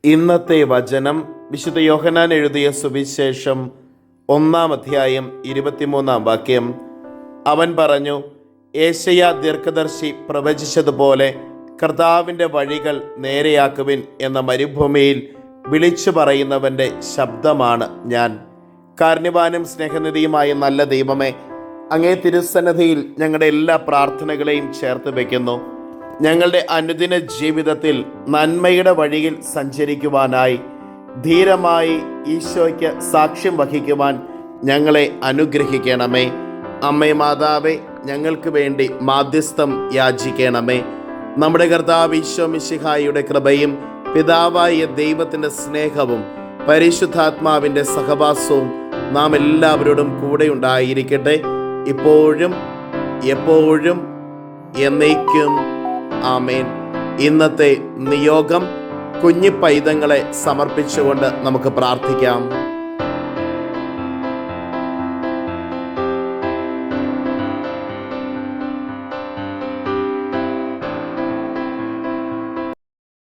ഇന്നത്തെ വചനം വിശുദ്ധ യോഹന്നാൻ എഴുതിയ സുവിശേഷം 1-ാം അധ്യായം 23-ാം വാക്യം. അവൻ പറഞ്ഞു, യേശയ്യാ ദീർഘദർശി പ്രവചിച്ചതുപോലെ കർത്താവിൻ്റെ വഴികൾ നേരെയാക്കുവിൻ എന്ന മരുഭൂമിയിൽ വിളിച്ചു പറയുന്നവൻ്റെ ശബ്ദമാണ് ഞാൻ. കാരുണ്യവാനും സ്നേഹനിധിയുമായ നല്ല ദൈവമേ, അങ്ങേ തിരുസന്നിധിയിൽ ഞങ്ങളുടെ എല്ലാ പ്രാർത്ഥനകളെയും ചേർത്ത് വയ്ക്കുന്നു. ഞങ്ങളുടെ അനുദിന ജീവിതത്തിൽ നന്മയുടെ വഴിയിൽ സഞ്ചരിക്കുവാനായി ധീരമായി ഈശോയ്ക്ക് സാക്ഷ്യം വഹിക്കുവാൻ ഞങ്ങളെ അനുഗ്രഹിക്കണമേ. അമ്മേ മാതാവേ, ഞങ്ങൾക്ക് വേണ്ടി മാധ്യസ്ഥം യാചിക്കണമേ. നമ്മുടെ കർത്താവ് ഈശോ മിശിഹായുടെ കൃപയും പിതാവായ ദൈവത്തിൻ്റെ സ്നേഹവും പരിശുദ്ധാത്മാവിൻ്റെ സഹവാസവും നാം എല്ലാവരോടും കൂടെ ഉണ്ടായിരിക്കട്ടെ, ഇപ്പോഴും എപ്പോഴും എന്നേക്കും. ആമേൻ. ഇന്നത്തെ നിയോഗം കുഞ്ഞി പൈതങ്ങളെ സമർപ്പിച്ചുകൊണ്ട് നമുക്ക് പ്രാർത്ഥിക്കാം.